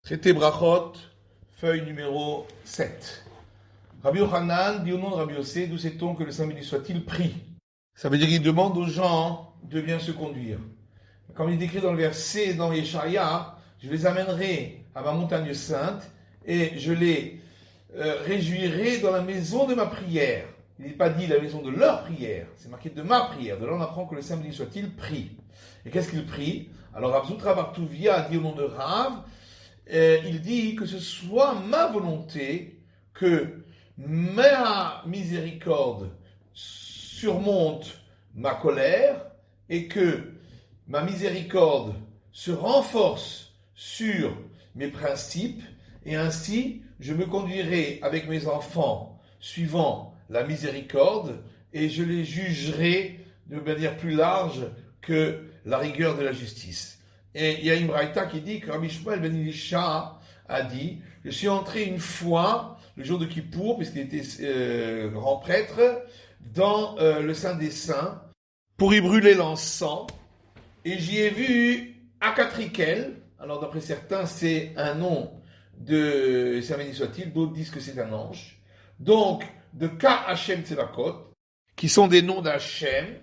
Traité Brachot, feuille numéro 7. Rabbi Yochanan dit au nom de Rabbi Yossé, d'où sait-on que le Saint béni soit-il prie? Ça veut dire qu'il demande aux gens de bien se conduire. Comme il est décrit dans le verset dans Yeshaïa, je les amènerai à ma montagne sainte et je les réjouirai dans la maison de ma prière. Il n'est pas dit la maison de leur prière, c'est marqué de ma prière. De là on apprend que le Saint béni soit-il prie. Et qu'est-ce qu'il prie? Alors Rav Zutra bar Tuvia dit au nom de Rav, il dit que ce soit ma volonté que ma miséricorde surmonte ma colère et que ma miséricorde se renforce sur mes principes et ainsi je me conduirai avec mes enfants suivant la miséricorde et je les jugerai de manière plus large que la rigueur de la justice. Et il y a une braïta qui dit que Rabbi Shmuel ben Elisha a dit « Je suis entré une fois, le jour de Kippour, puisqu'il était grand prêtre, dans le Saint des Saints, pour y brûler l'encens, et j'y ai vu Akatrikel. » Alors d'après certains, c'est un nom de Saint béni soit-il, d'autres disent que c'est un ange. Donc, de Ka Hashem Tsevakot, qui sont des noms d'Hachem,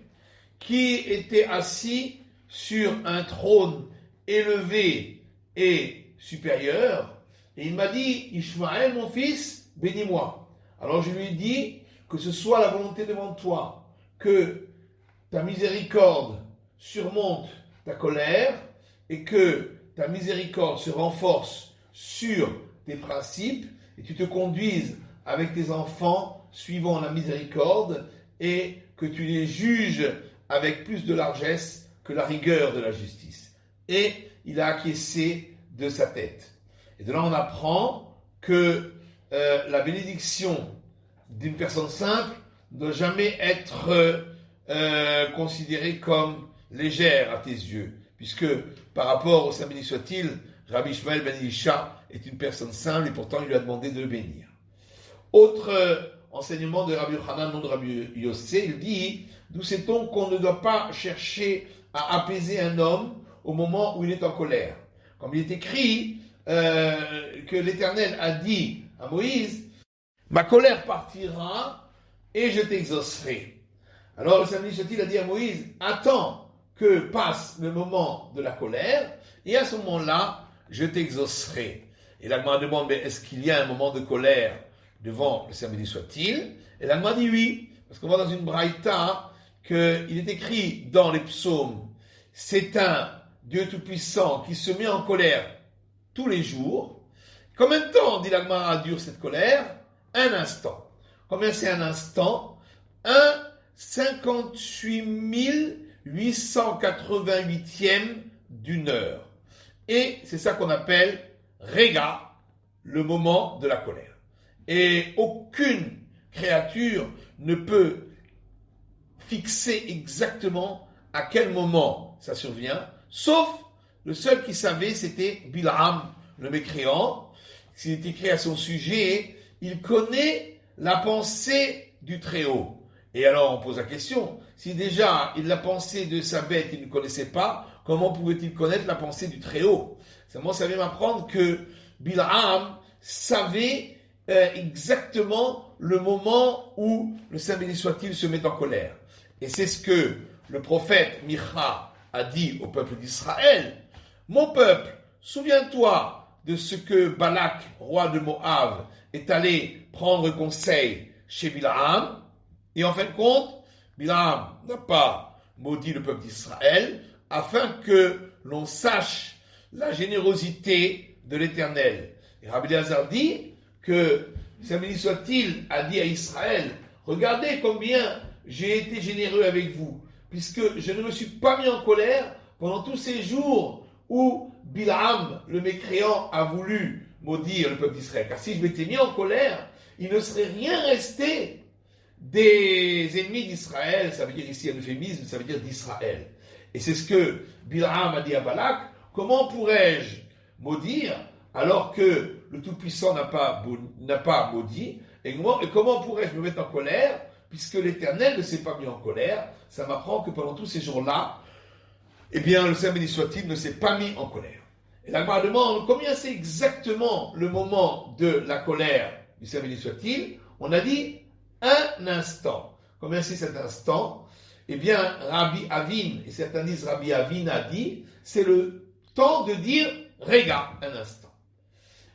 qui étaient assis sur un trône élevé et supérieur, et il m'a dit, Ishmaël, mon fils, bénis-moi. Alors je lui ai dit, que ce soit la volonté devant toi, que ta miséricorde surmonte ta colère, et que ta miséricorde se renforce sur tes principes, et tu te conduises avec tes enfants suivant la miséricorde, et que tu les juges avec plus de largesse que la rigueur de la justice. Et il a acquiescé de sa tête. Et de là, on apprend que la bénédiction d'une personne simple ne doit jamais être considérée comme légère à tes yeux, puisque par rapport au Saint béni soit-il, Rabbi Shmuel ben Elisha est une personne simple et pourtant il lui a demandé de le bénir. Autre enseignement de Rabbi Yochanan, nom de Rabbi Yossé, il dit, d'où sait-on qu'on ne doit pas chercher à apaiser un homme au moment où il est en colère. Comme il est écrit que l'Éternel a dit à Moïse, ma colère partira et je t'exaucerai. Alors le Saint béni soit-il a dit à Moïse, attends que passe le moment de la colère et à ce moment-là, je t'exaucerai. Et l'Agma demande, mais est-ce qu'il y a un moment de colère devant le Saint béni soit-il? Et l'Agma dit oui, parce qu'on voit dans une braïta qu'il est écrit dans les psaumes, c'est un Dieu Tout-Puissant qui se met en colère tous les jours. Combien de temps, dit l'Agmara, dure cette colère? Un instant. Combien c'est un instant? 58 888e d'une heure. Et c'est ça qu'on appelle Rega, le moment de la colère. Et aucune créature ne peut fixer exactement à quel moment ça survient, sauf le seul qui savait, c'était Bil'am, le mécréant. S'il est écrit à son sujet, il connaît la pensée du Très-Haut. Et alors on pose la question, si déjà la pensée de sa bête il ne connaissait pas, comment pouvait-il connaître la pensée du Très-Haut? Moi, ça vient m'apprendre que Bil'am savait exactement le moment où le Saint béni soit-il se met en colère. Et c'est ce que le prophète Micha a dit au peuple d'Israël, mon peuple, souviens-toi de ce que Balak, roi de Moab, est allé prendre conseil chez Bil'am, et en fin de compte, Bil'am n'a pas maudit le peuple d'Israël, afin que l'on sache la générosité de l'Éternel. Et Rabbi Elazar dit que, Saint béni soit-il, a dit à Israël, regardez combien j'ai été généreux avec vous, puisque je ne me suis pas mis en colère pendant tous ces jours où Bil'am, le mécréant, a voulu maudire le peuple d'Israël. Car si je m'étais mis en colère, il ne serait rien resté des ennemis d'Israël, ça veut dire ici un euphémisme, ça veut dire d'Israël. Et c'est ce que Bil'am a dit à Balak, comment pourrais-je maudire alors que le Tout-Puissant n'a pas maudit, et comment pourrais-je me mettre en colère puisque l'Éternel ne s'est pas mis en colère? Ça m'apprend que pendant tous ces jours-là, eh bien, le Saint béni soit-il ne s'est pas mis en colère. Et la Gemara demande combien c'est exactement le moment de la colère du Saint béni soit-il. On a dit un instant. Combien c'est cet instant? Eh bien, Rabbi Avin, et certains disent Rabbi Avin a dit, c'est le temps de dire Rega, un instant.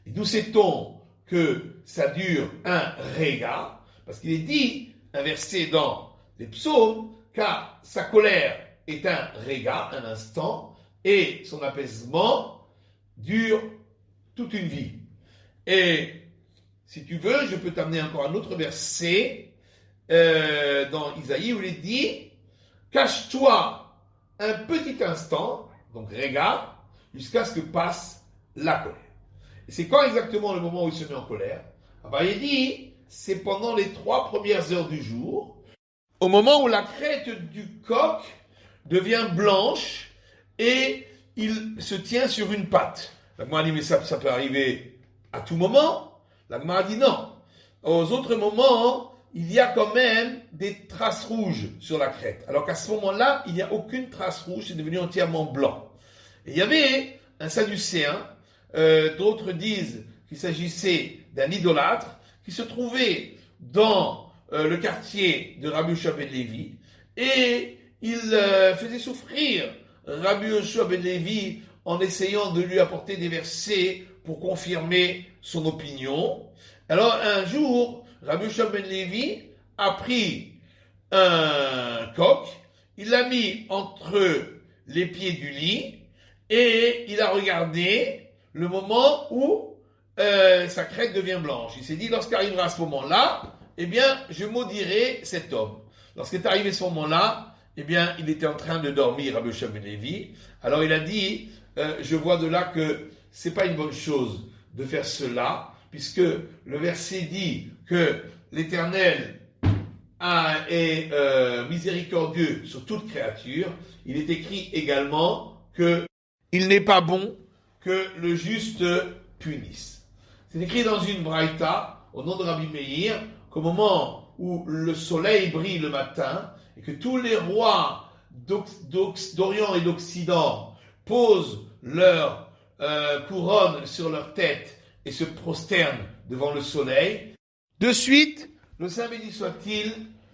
Et d'où sait-on que ça dure un Rega? Parce qu'il est dit, un verset dans les psaumes, car sa colère est un Rega, un instant, et son apaisement dure toute une vie. Et si tu veux, je peux t'amener encore un autre verset dans Isaïe où il est dit cache-toi un petit instant, donc Rega, jusqu'à ce que passe la colère. Et c'est quand exactement le moment où il se met en colère? Il est dit c'est pendant les 3 premières heures du jour, au moment où la crête du coq devient blanche et il se tient sur une patte. La Gemara dit mais ça peut arriver à tout moment. La Gemara dit non. Aux autres moments, il y a quand même des traces rouges sur la crête. Alors qu'à ce moment-là, il n'y a aucune trace rouge, c'est devenu entièrement blanc. Et il y avait un sadducéen, d'autres disent qu'il s'agissait d'un idolâtre, qui se trouvait dans le quartier de Rabbi Yoshua ben Lévi, et il faisait souffrir Rabbi Yoshua ben Lévi en essayant de lui apporter des versets pour confirmer son opinion. Alors un jour, Rabbi Yoshua ben Lévi a pris un coq, il l'a mis entre les pieds du lit et il a regardé le moment où sa crête devient blanche. Il s'est dit, lorsqu'arrivera ce moment-là, eh bien, je maudirai cet homme. Lorsqu'est arrivé ce moment-là, eh bien, il était en train de dormir, Rabbi Yoshua ben Lévi. Alors il a dit, je vois de là que c'est pas une bonne chose de faire cela, puisque le verset dit que l'Éternel est miséricordieux sur toute créature. Il est écrit également que il n'est pas bon que le juste punisse. C'est écrit dans une braïta, au nom de Rabbi Meir, qu'au moment où le soleil brille le matin, et que tous les rois d'Orient et d'Occident posent leur couronne sur leur tête et se prosternent devant le soleil, de suite, le Saint béni soit-il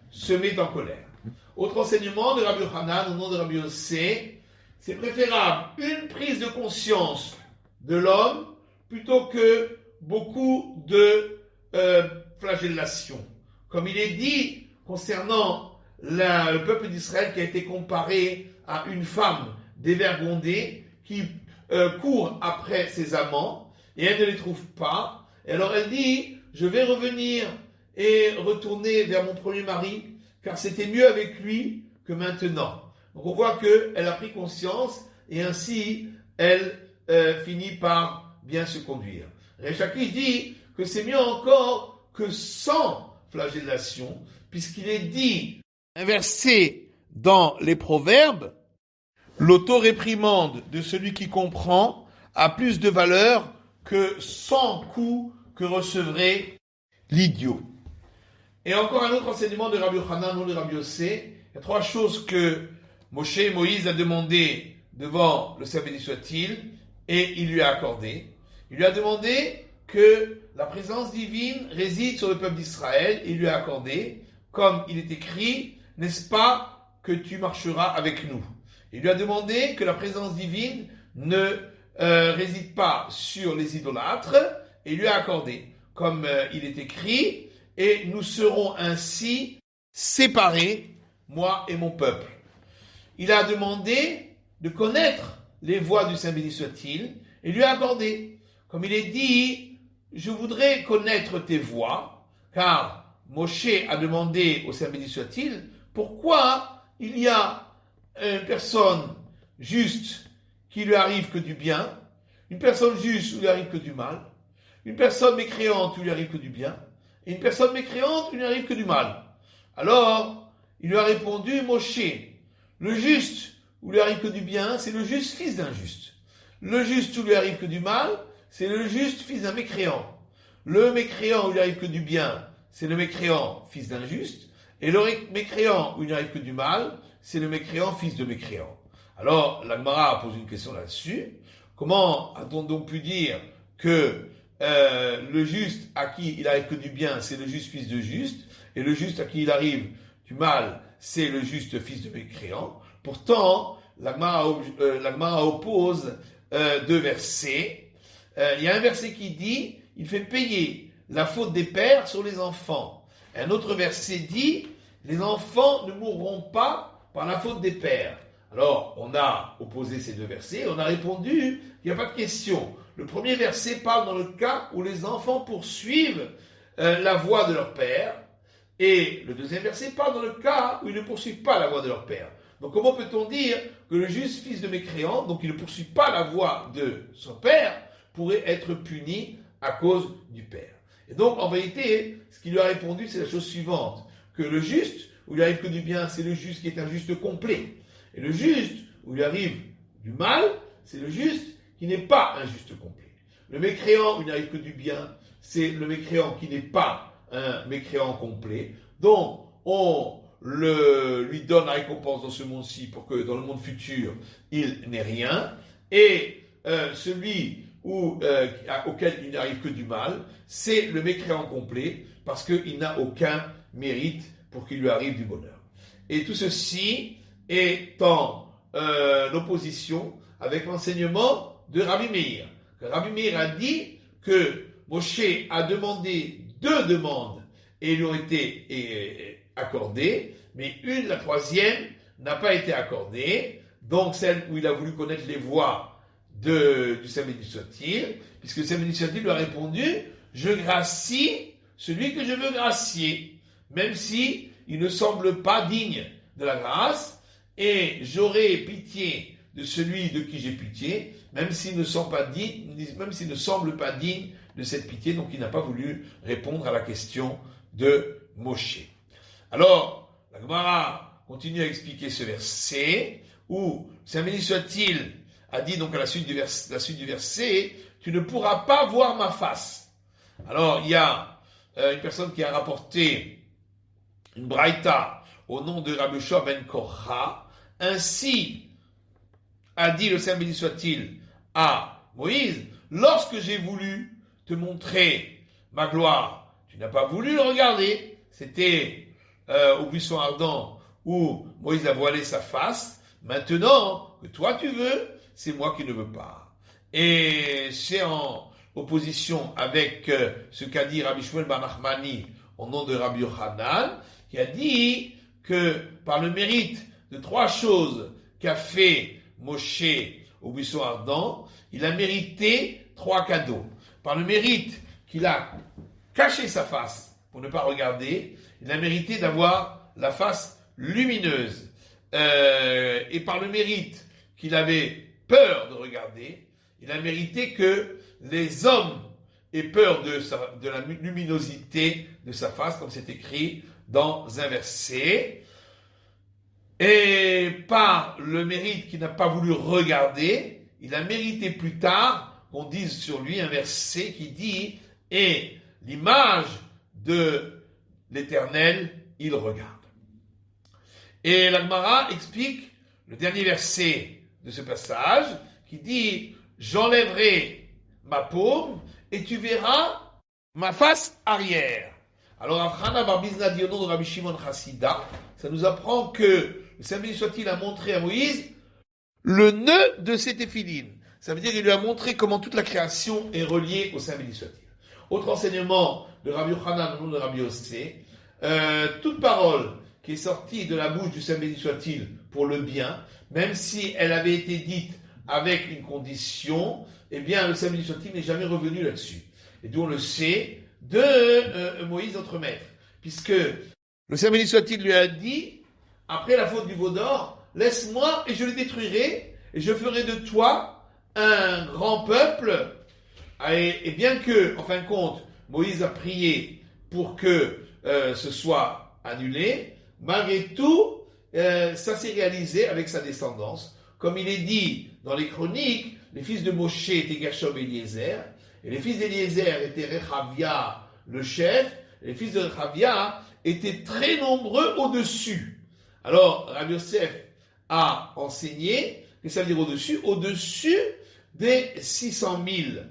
se met en colère. Autre enseignement de Rabbi Yochanan, au nom de Rabbi Yossé, c'est préférable une prise de conscience de l'homme plutôt que beaucoup de flagellation. Comme il est dit concernant le peuple d'Israël qui a été comparé à une femme dévergondée qui court après ses amants et elle ne les trouve pas. Et alors elle dit, je vais revenir et retourner vers mon premier mari car c'était mieux avec lui que maintenant. Donc on voit qu'elle a pris conscience et ainsi elle finit par bien se conduire. Resh Lakish dit que c'est mieux encore que sans flagellation, puisqu'il est dit, inversé dans les proverbes, l'auto-réprimande de celui qui comprend a plus de valeur que 100 coups que recevrait l'idiot. Et encore un autre enseignement de Rabbi Yochanan, non de Rabbi Yossé. Il y a 3 choses que Moïse a demandé devant le Saint béni soit-il, et il lui a accordé. Il lui a demandé que la présence divine réside sur le peuple d'Israël, et il lui a accordé, comme il est écrit, n'est-ce pas que tu marcheras avec nous. Il lui a demandé que la présence divine ne réside pas sur les idolâtres, et il lui a accordé, comme il est écrit, et nous serons ainsi séparés, moi et mon peuple. Il a demandé de connaître les voies du Saint béni soit-il, et lui a accordé. Comme il est dit, je voudrais connaître tes voies, car Moshe a demandé au Saint béni soit-il, pourquoi il y a une personne juste qui lui arrive que du bien, une personne juste où lui arrive que du mal, une personne mécréante où lui arrive que du bien, et une personne mécréante où lui arrive que du mal. Alors, il lui a répondu, Moshe, le juste où lui arrive que du bien, c'est le juste fils d'un juste. Le juste où lui arrive que du mal, c'est le juste fils d'un mécréant. Le mécréant où lui arrive que du bien, c'est le mécréant fils d'un juste. Et le mécréant où il n'arrive que du mal, c'est le mécréant fils de mécréant. Alors, la Gemara pose une question là-dessus. Comment a-t-on donc pu dire que le juste à qui il arrive que du bien, c'est le juste fils de juste, et le juste à qui il arrive du mal, c'est le juste fils de mécréant? Pourtant, la Gemara oppose deux versets. Il y a un verset qui dit, il fait payer la faute des pères sur les enfants. Un autre verset dit, les enfants ne mourront pas par la faute des pères. Alors, on a opposé ces deux versets, on a répondu qu'il n'y a pas de question. Le premier verset parle dans le cas où les enfants poursuivent la voie de leur père, et le deuxième verset parle dans le cas où ils ne poursuivent pas la voie de leur père. Donc comment peut-on dire que le juste fils de mécréant, donc il ne poursuit pas la voie de son père, pourrait être puni à cause du père? Et donc en vérité, ce qu'il lui a répondu, c'est la chose suivante, que le juste, où il arrive que du bien, c'est le juste qui est un juste complet. Et le juste, où il arrive du mal, c'est le juste qui n'est pas un juste complet. Le mécréant, où il n'arrive que du bien, c'est le mécréant qui n'est pas un mécréant complet. Donc, on lui donne la récompense dans ce monde-ci pour que dans le monde futur, il n'ait rien. Et celui auquel il n'arrive que du mal, c'est le mécréant complet parce qu'il n'a aucun mérite pour qu'il lui arrive du bonheur. Et tout ceci est en opposition avec l'enseignement de Rabbi Meir. Rabbi Meir a dit que Moshe a demandé 2 demandes et lui ont été accordées, mais la troisième, n'a pas été accordée, donc celle où il a voulu connaître les voies du Saint béni soit-il, puisque le Saint béni soit-il lui a répondu, je gracie celui que je veux gracier, même si il ne semble pas digne de la grâce, et j'aurai pitié de celui de qui j'ai pitié, même s'il ne semble pas digne de cette pitié, donc il n'a pas voulu répondre à la question de Moshe. Alors, la Gemara continue à expliquer ce verset, où Saint béni soit-il a dit donc à la suite du verset, tu ne pourras pas voir ma face. Alors, il y a une personne qui a rapporté une braïta au nom de Rabbi Yoshua ben Korcha. Ainsi a dit le Saint béni soit-il à Moïse, lorsque j'ai voulu te montrer ma gloire, tu n'as pas voulu le regarder. C'était au buisson ardent où Moïse a voilé sa face. Maintenant que toi tu veux, c'est moi qui ne veux pas. Et c'est en opposition avec ce qu'a dit Rabbi Shmuel bar Nachmani au nom de Rabbi Yochanan, qui a dit que par le mérite de 3 choses qu'a fait Moshe au buisson ardent, il a mérité 3 cadeaux. Par le mérite qu'il a caché sa face pour ne pas regarder, il a mérité d'avoir la face lumineuse. Et par le mérite qu'il avait peur de regarder, il a mérité que les hommes aient peur de la luminosité de sa face, comme c'est écrit dans un verset. Et par le mérite qu'il n'a pas voulu regarder, il a mérité plus tard qu'on dise sur lui un verset qui dit « Et l'image de l'Éternel, il regarde ». Et la Gemara explique le dernier verset de ce passage qui dit « J'enlèverai ma paume et tu verras ma face arrière ». Alors, Afrana bar Bizna dit au nom de Rabbi Shimon Chassida, ça nous apprend que le Saint béni soit-il a montré à Moïse le nœud de ses téphilines. Ça veut dire qu'il lui a montré comment toute la création est reliée au Saint béni soit-il. Autre enseignement de Rabbi Yochanan au nom de Rabbi Yossé, toute parole qui est sortie de la bouche du Saint béni soit-il pour le bien, même si elle avait été dite avec une condition, eh bien le Saint béni soit-il n'est jamais revenu là-dessus. Et d'où on le sait de Moïse notre maître, puisque le Saint béni soit-il lui a dit, après la faute du veau d'or, laisse-moi et je le détruirai, et je ferai de toi un grand peuple. Et bien que, en fin de compte, Moïse a prié pour que ce soit annulé, malgré tout, ça s'est réalisé avec sa descendance. Comme il est dit dans les chroniques, les fils de Moshe étaient Gershom et Eliezer, et les fils d'Eliezer étaient Rechavia, le chef, et les fils de Rechavia étaient très nombreux au-dessus. Alors, Rabbi Yosef a enseigné, que ça veut dire au-dessus des 600 000.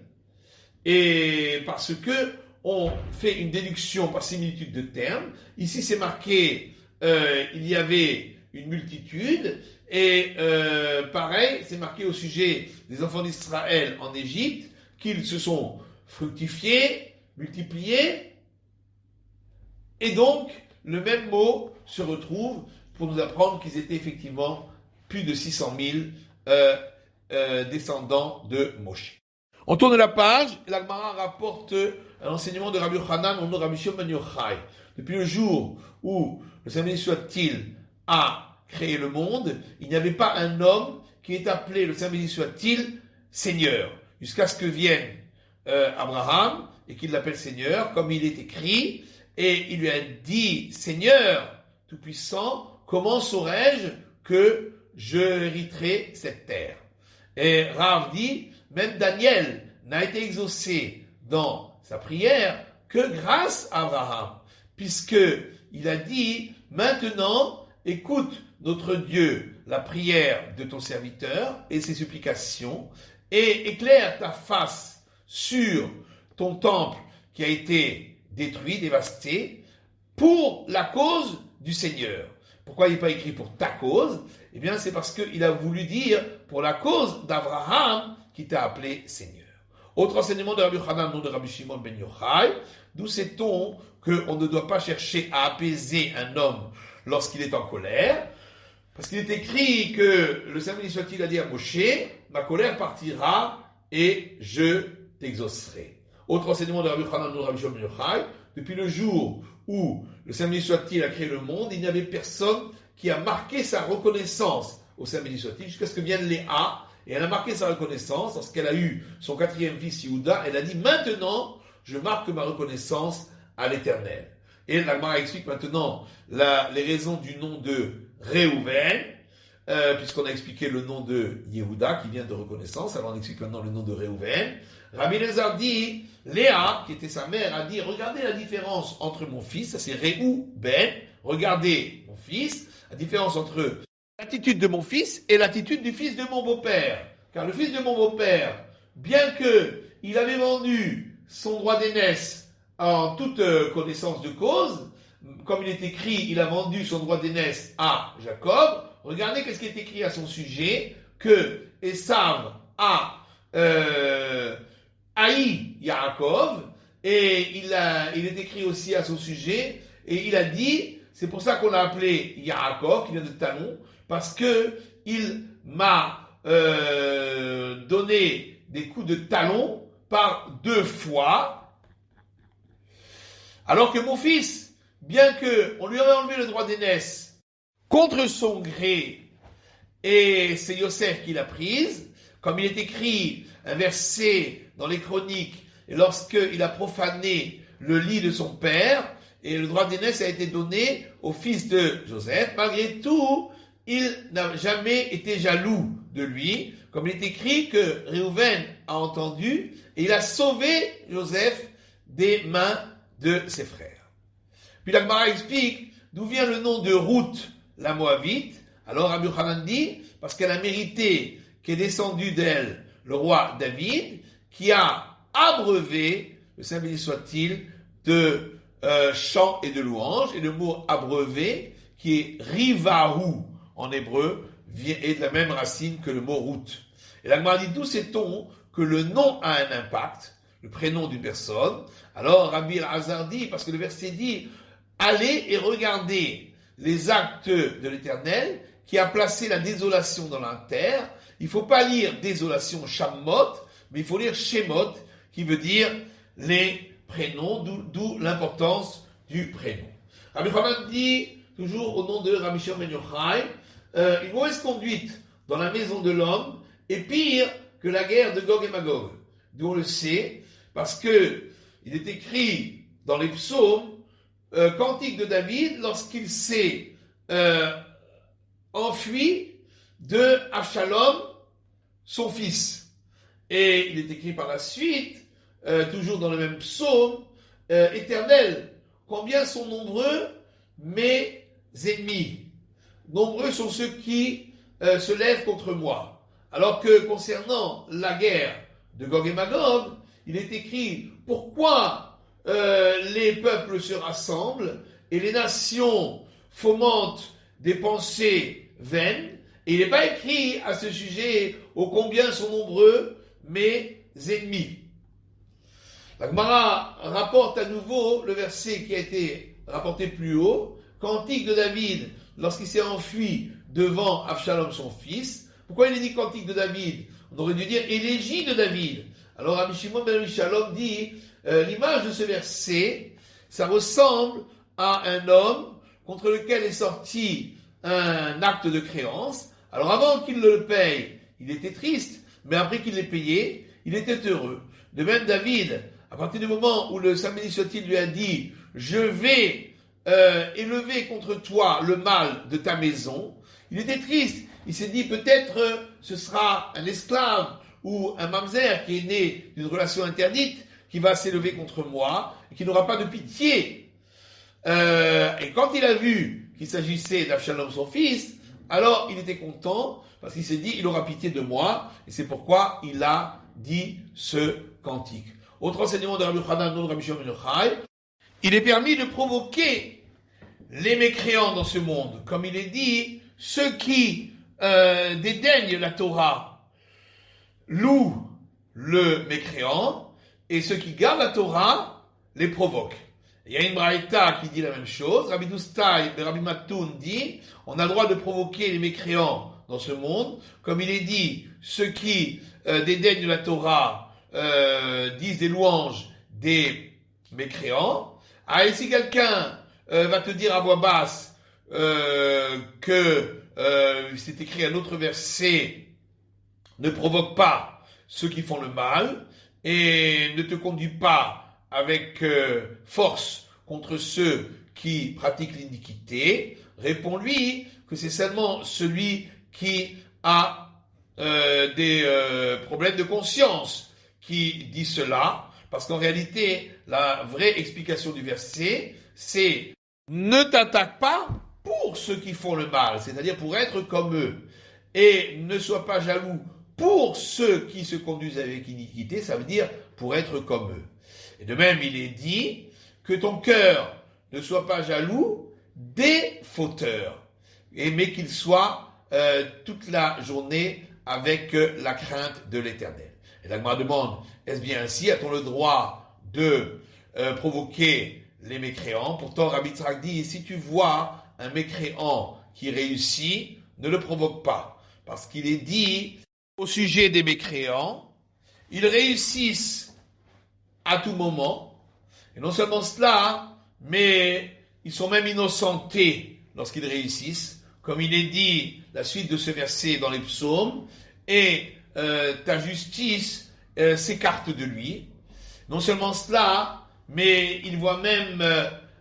Et parce que on fait une déduction par similitude de termes. Ici, c'est marqué, il y avait une multitude. Et pareil, c'est marqué au sujet des enfants d'Israël en Égypte, qu'ils se sont fructifiés, multipliés. Et donc, le même mot se retrouve pour nous apprendre qu'ils étaient effectivement plus de 600 000 descendants de Moshe. On tourne la page, l'Agmara rapporte un enseignement de Rabbi Yochanan au nom de Rabbi Shimon ben Yochai. Depuis le jour où le Saint béni soit-il a créé le monde, il n'y avait pas un homme qui est appelé, le Saint béni soit-il, Seigneur, jusqu'à ce que vienne Abraham et qu'il l'appelle Seigneur, comme il est écrit, et il lui a dit, Seigneur Tout-Puissant, comment saurais-je que je hériterai cette terre? Et Rav dit, même Daniel n'a été exaucé dans sa prière que grâce à Abraham, puisque il a dit, maintenant, écoute notre Dieu, la prière de ton serviteur et ses supplications, et éclaire ta face sur ton temple qui a été détruit, dévasté, pour la cause du Seigneur. Pourquoi il n'est pas écrit pour ta cause? Eh bien, c'est parce qu'il a voulu dire pour la cause d'Abraham qui t'a appelé Seigneur. Autre enseignement de Rabbi Yochanan, nom de Rabbi Shimon ben Yochai, d'où sait-on qu'on ne doit pas chercher à apaiser un homme lorsqu'il est en colère, parce qu'il est écrit que le Saint béni soit-il a dit à Moshe, ma colère partira et je t'exaucerai. Autre enseignement de Rabbi Yochanan, nom de Rabbi Shimon ben Yochai, depuis le jour où le Saint béni soit-il a créé le monde, il n'y avait personne qui a marqué sa reconnaissance au Saint béni soit-il jusqu'à ce que vienne Léa, et elle a marqué sa reconnaissance lorsqu'elle a eu son quatrième fils Yehuda. Elle a dit, maintenant, je marque ma reconnaissance à l'Éternel. Et la Gemara explique maintenant les raisons du nom de Réhouven, puisqu'on a expliqué le nom de Yehuda qui vient de reconnaissance. Alors on explique maintenant le nom de Réhouven. Rabbi Elazar dit, Léa, qui était sa mère, a dit, regardez la différence entre mon fils, ça c'est Réhouven, regardez mon fils, la différence entre l'attitude de mon fils et l'attitude du fils de mon beau-père. Car le fils de mon beau-père, bien qu'il avait vendu son droit d'aînesse en toute connaissance de cause, comme il est écrit, il a vendu son droit d'aînesse à Jacob. Regardez qu'est-ce qui est écrit à son sujet, que Esav a haï Yaakov, et il est écrit aussi à son sujet, et il a dit, c'est pour ça qu'on l'a appelé Yaakov, qui vient de talon, parce que il m'a donné des coups de talon par 2 fois, alors que mon fils, bien qu'on lui avait enlevé le droit d'aînesse contre son gré, et c'est Yosef qui l'a prise, comme il est écrit un verset dans les chroniques, et lorsqu'il a profané le lit de son père, et le droit d'aînesse a été donné au fils de Joseph, malgré tout, il n'a jamais été jaloux de lui, comme il est écrit que Réhouven a entendu, et il a sauvé Joseph des mains de ses frères. Puis la Gemara explique d'où vient le nom de Ruth, la Moabite. Alors Rabbi Yochanan dit, parce qu'elle a mérité qu'est descendu d'elle le roi David, qui a abreuvé, le Saint béni soit-il, de chants et de louanges, et le mot abreuvé, qui est rivahu en hébreu, est de la même racine que le mot route. Et la Gemara dit, d'où sait-on que le nom a un impact, le prénom d'une personne? Alors Rabbi Elazar dit, parce que le verset dit, allez et regardez les actes de l'Éternel, qui a placé la désolation dans la terre. Il ne faut pas lire désolation Shammot, mais il faut lire Shemot, qui veut dire les prénoms, d'où l'importance du prénom. Rabbi Yochanan dit, toujours au nom de Rabbi Shimon ben Yochai, une mauvaise conduite dans la maison de l'homme est pire que la guerre de Gog et Magog. D'où on le sait, parce que il est écrit dans les psaumes, cantique de David, lorsqu'il s'est enfui de Absalom, son fils. Et il est écrit par la suite, toujours dans le même psaume, Éternel, combien sont nombreux mes ennemis? Nombreux sont ceux qui se lèvent contre moi. Alors que concernant la guerre de Gog et Magog, il est écrit pourquoi les peuples se rassemblent et les nations fomentent des pensées vaines. Et il n'est pas écrit à ce sujet ô combien sont nombreux mes ennemis. La Gemara rapporte à nouveau le verset qui a été rapporté plus haut, cantique de David lorsqu'il s'est enfui devant Avshalom son fils. Pourquoi il est dit cantique de David? On aurait dû dire élégie de David. Alors Rabbi Shimon ben Shalom dit l'image de ce verset, ça ressemble à un homme contre lequel est sorti un acte de créance. Alors avant qu'il le paye, il était triste, mais après qu'il l'ait payé, il était heureux. De même David, à partir du moment où le Saint béni soit-il lui a dit « Je vais élever contre toi le mal de ta maison », il était triste. Il s'est dit peut-être ce sera un esclave ou un mamzer qui est né d'une relation interdite qui va s'élever contre moi et qui n'aura pas de pitié. Et quand il a vu qu'il s'agissait d'Avshalom son fils, alors il était content parce qu'il s'est dit il aura pitié de moi et c'est pourquoi il a dit ce cantique. Autre enseignement de Rabbi Yochanan, non de Rabbi Shimon ben Yochai, il est permis de provoquer les mécréants dans ce monde. Comme il est dit, ceux qui dédaignent la Torah louent le mécréant et ceux qui gardent la Torah les provoquent. Il y a une braïta qui dit la même chose. Rabbi Doustai et Rabbi Matoun dit on a le droit de provoquer les mécréants dans ce monde. Comme il est dit, ceux qui dédaignent la Torah disent des louanges des mécréants. Ah, et si quelqu'un va te dire à voix basse que c'est écrit un autre verset, ne provoque pas ceux qui font le mal et ne te conduis pas avec force contre ceux qui pratiquent l'iniquité, réponds-lui que c'est seulement celui qui a des problèmes de conscience qui dit cela, parce qu'en réalité, la vraie explication du verset, c'est ne t'attaque pas pour ceux qui font le mal, c'est-à-dire pour être comme eux, et ne sois pas jaloux pour ceux qui se conduisent avec iniquité, ça veut dire pour être comme eux. Et de même, il est dit que ton cœur ne soit pas jaloux des fauteurs, mais qu'il soit toute la journée avec la crainte de l'Éternel. Et la Gemara demande, est-ce bien ainsi? A-t-on le droit de provoquer les mécréants? Pourtant, Rabbi Tzrak dit, si tu vois un mécréant qui réussit, ne le provoque pas. Parce qu'il est dit, au sujet des mécréants, ils réussissent à tout moment. Et non seulement cela, mais ils sont même innocentés lorsqu'ils réussissent. Comme il est dit, la suite de ce verset dans les psaumes, et ta justice s'écarte de lui. Non seulement cela, mais il voit même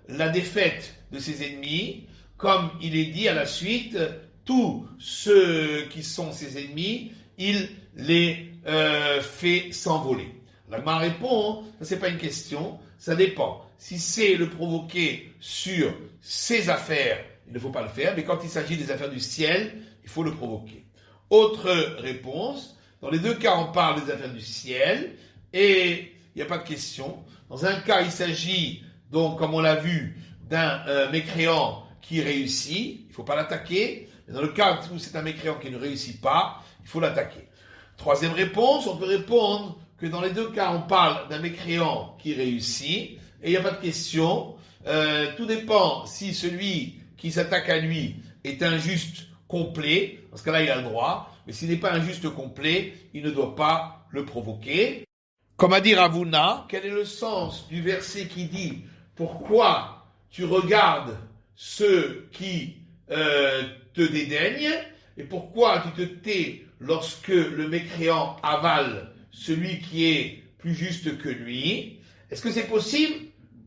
la défaite de ses ennemis. Comme il est dit à la suite, tous ceux qui sont ses ennemis, il les fait s'envoler. La Gemara répond, ça c'est pas une question, ça dépend. Si c'est le provoquer sur ses affaires, il ne faut pas le faire, mais quand il s'agit des affaires du ciel, il faut le provoquer. Autre réponse, dans les deux cas on parle des affaires du ciel, et il n'y a pas de question. Dans un cas il s'agit, donc comme on l'a vu, d'un mécréant qui réussit, il ne faut pas l'attaquer, mais dans le cas où c'est un mécréant qui ne réussit pas, il faut l'attaquer. Troisième réponse, on peut répondre que dans les deux cas, on parle d'un mécréant qui réussit, et il n'y a pas de question. Tout dépend si celui qui s'attaque à lui est injuste complet, dans ce cas-là, il a le droit, mais s'il n'est pas injuste complet, il ne doit pas le provoquer. Comme a dit Ravuna, quel est le sens du verset qui dit « Pourquoi tu regardes ceux qui te dédaignent et pourquoi tu te tais lorsque le mécréant avale celui qui est plus juste que lui? Est-ce que c'est possible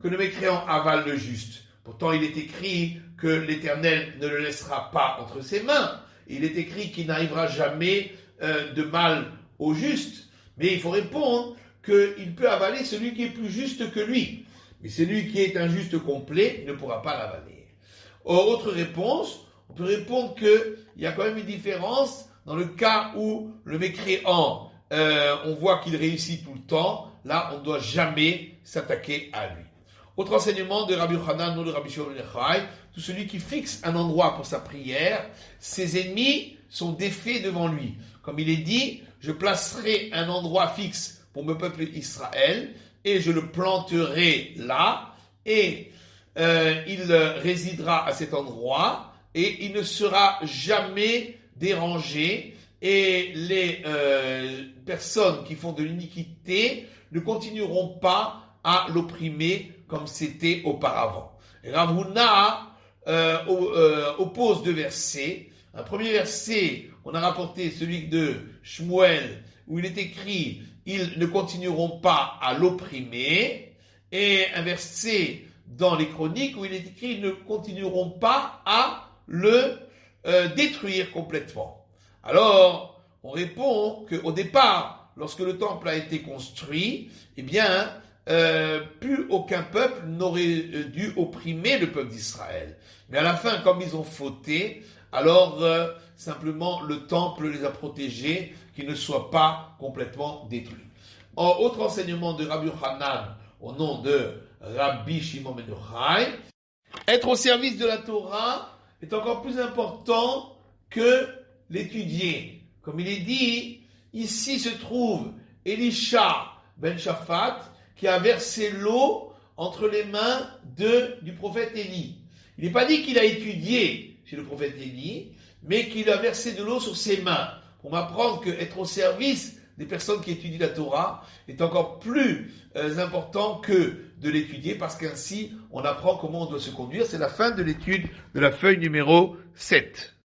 que le mécréant avale le juste? Pourtant, il est écrit que l'Éternel ne le laissera pas entre ses mains. Il est écrit qu'il n'arrivera jamais de mal au juste. Mais il faut répondre qu'il peut avaler celui qui est plus juste que lui. Mais celui qui est injuste complet ne pourra pas l'avaler. Autre réponse, on peut répondre qu'il y a quand même une différence Dans le cas où le mécréant, on voit qu'il réussit tout le temps, là, on ne doit jamais s'attaquer à lui. Autre enseignement de Rabbi Yochanan, non de Rabbi Shimon ben Yochai, tout celui qui fixe un endroit pour sa prière, ses ennemis sont défaits devant lui. Comme il est dit, je placerai un endroit fixe pour mon peuple Israël, et je le planterai là, et il résidera à cet endroit, et il ne sera jamais dérangé, et les personnes qui font de l'iniquité ne continueront pas à l'opprimer comme c'était auparavant. Rav Huna oppose deux versets. Un premier verset, on a rapporté celui de Shmuel, où il est écrit « Ils ne continueront pas à l'opprimer », et un verset dans les Chroniques où il est écrit « Ils ne continueront pas à le détruire complètement ». Alors, on répond qu'au départ, lorsque le temple a été construit, eh bien, plus aucun peuple n'aurait dû opprimer le peuple d'Israël. Mais à la fin, comme ils ont fauté, alors simplement le temple les a protégés, qu'ils ne soient pas complètement détruits. Autre enseignement de Rabbi Yochanan, au nom de Rabbi Shimon ben Yochai, être au service de la Torah est encore plus important que l'étudier. Comme il est dit, ici se trouve Elisha ben Shaphat, qui a versé l'eau entre les mains du prophète Élie. Il n'est pas dit qu'il a étudié chez le prophète Élie, mais qu'il a versé de l'eau sur ses mains, pour m'apprendre qu'être au service des personnes qui étudient la Torah est encore plus important que de l'étudier, parce qu'ainsi on apprend comment on doit se conduire. C'est la fin de l'étude de la feuille numéro 7.